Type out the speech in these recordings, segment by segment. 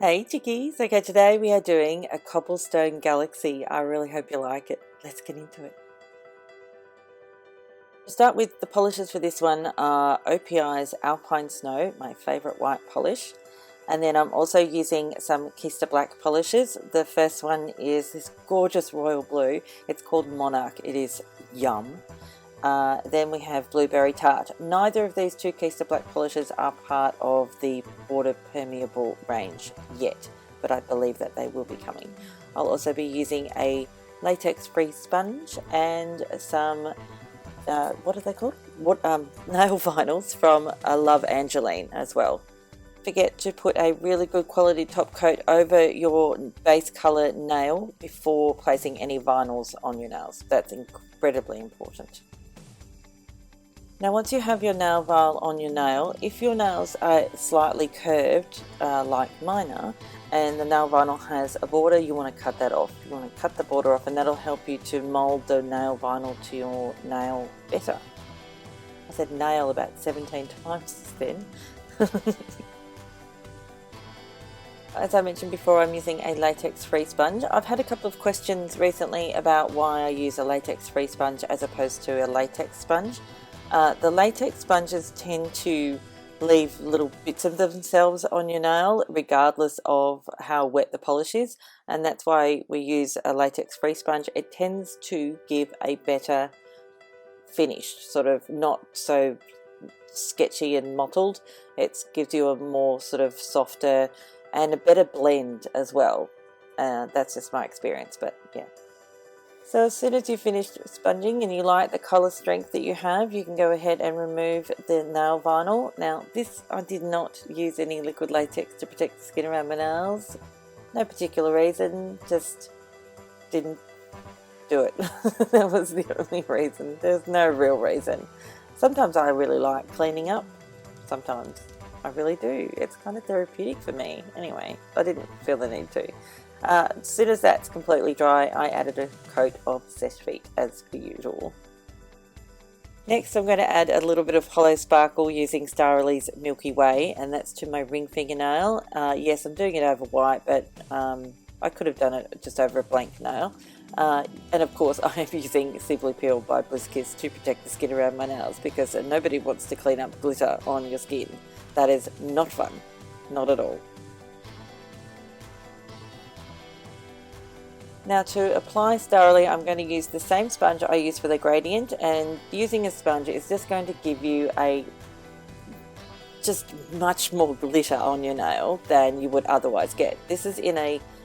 Hey chickies, okay, today we are doing a Cobblestone Galaxy. I really hope you like it. Let's get into it. To start with, the polishes for this one are OPI's Alpine Snow, my favourite white polish. And then I'm also using some Kester black polishes. The first one is this gorgeous royal blue. It's called Monarch. It is yum. Then we have Blueberry Tart. Neither of these two Kester black polishes are part of the border permeable range yet, but I believe that they will be coming. I'll also be using a latex free sponge and some what are they called? Nail vinyls from I Love Angeline as well. Forget to put a really good quality top coat over your base colour nail before placing any vinyls on your nails. That's incredibly important. Now once you have your nail vial on your nail, if your nails are slightly curved like mine are, and the nail vinyl has a border, you want to cut that off. You want to cut the border off, and that'll help you to mould the nail vinyl to your nail better. I said nail about 17 times then. As I mentioned before, I'm using a latex-free sponge. I've had a couple of questions recently about why I use a latex-free sponge as opposed to a latex sponge. The latex sponges tend to leave little bits of themselves on your nail regardless of how wet the polish is, and that's why we use a latex-free sponge. It tends to give a better finish, sort of not so sketchy and mottled. It gives you a more sort of softer and a better blend as well. That's just my experience, but yeah. So as soon as you've finished sponging and you like the colour strength that you have, you can go ahead and remove the nail vinyl. Now this, I did not use any liquid latex to protect the skin around my nails. No particular reason, just didn't do it. That was the only reason. There's no real reason. Sometimes I really like cleaning up, sometimes I really do. It's kind of therapeutic for me. Anyway, I didn't feel the need to. As soon as that's completely dry, I added a coat of Seche as per usual. Next, I'm going to add a little bit of hollow sparkle using Starrily's Milky Way, and that's to my ring fingernail. Yes, I'm doing it over white, but I could have done it just over a blank nail. And of course, I am using Simply Peel by Bliss Kiss to protect the skin around my nails, because nobody wants to clean up glitter on your skin. That is not fun. Not at all. Now to apply Starrily, I'm going to use the same sponge I use for the gradient, and using a sponge is just going to give you just much more glitter on your nail than you would otherwise get. This is in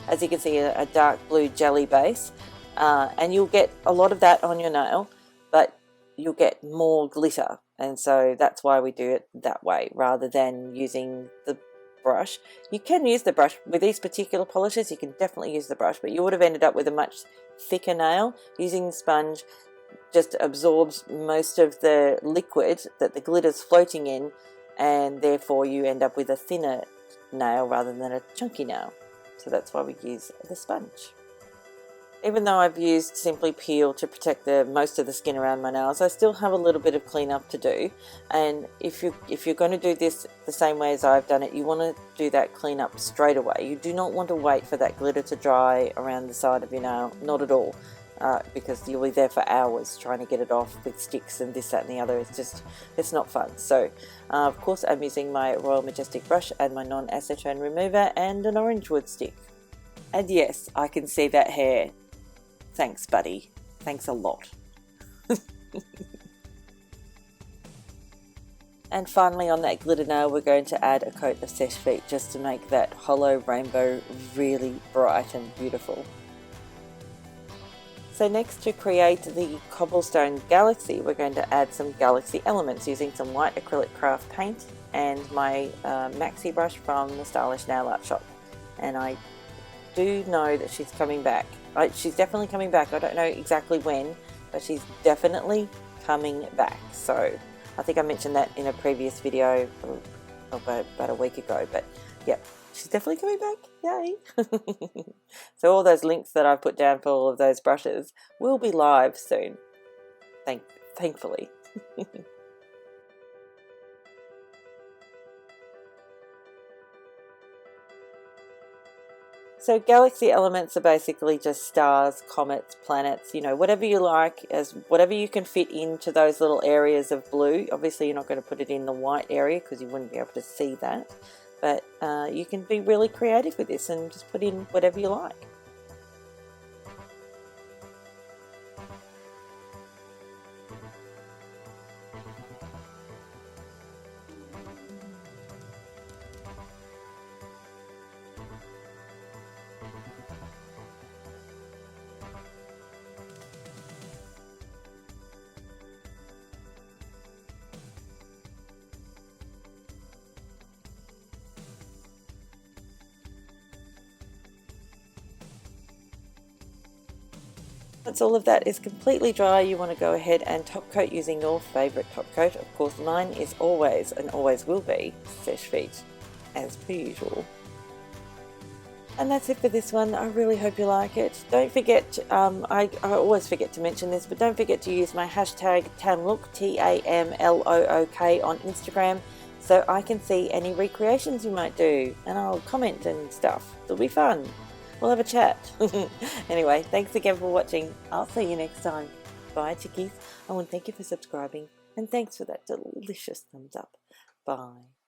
as you can see, a dark blue jelly base, and you'll get a lot of that on your nail, but you'll get more glitter, and so that's why we do it that way rather than using the brush. You can use the brush with these particular polishes. You can definitely use the brush, but you would have ended up with a much thicker nail. Using the sponge just absorbs most of the liquid that the glitter's floating in, and therefore you end up with a thinner nail rather than a chunky nail. So that's why we use the sponge. Even though I've used Simply Peel to protect most of the skin around my nails, I still have a little bit of cleanup to do. And if you're going to do this the same way as I've done it, you want to do that cleanup straight away. You do not want to wait for that glitter to dry around the side of your nail, not at all, because you'll be there for hours trying to get it off with sticks and this, that and the other. It's not fun. So of course I'm using my Royal Majestic brush and my non-acetone remover and an orange wood stick. And yes, I can see that hair. Thanks, buddy. Thanks a lot. And finally, on that glitter nail, we're going to add a coat of Seche just to make that hollow rainbow really bright and beautiful. So next, to create the Cobblestone Galaxy, we're going to add some galaxy elements using some white acrylic craft paint and my maxi brush from the Stylish Nail Art Shop. And I do know that she's coming back. She's definitely coming back. I don't know exactly when, but she's definitely coming back. So I think I mentioned that in a previous video about a week ago, but yeah, she's definitely coming back. Yay. So all those links that I've put down for all of those brushes will be live soon, thankfully. So galaxy elements are basically just stars, comets, planets, you know, whatever you like, as whatever you can fit into those little areas of blue. Obviously you're not going to put it in the white area because you wouldn't be able to see that, but you can be really creative with this and just put in whatever you like. Once all of that is completely dry, you want to go ahead and top coat using your favourite top coat. Of course, mine is always and always will be Seche Vite, as per usual. And that's it for this one. I really hope you like it. Don't forget, I always forget to mention this, but don't forget to use my hashtag TAMLOOK, TAMLOOK, on Instagram, so I can see any recreations you might do, and I'll comment and stuff. It'll be fun. We'll have a chat. Anyway, thanks again for watching. I'll see you next time. Bye, chickies. Oh, and thank you for subscribing, and thanks for that delicious thumbs up. Bye.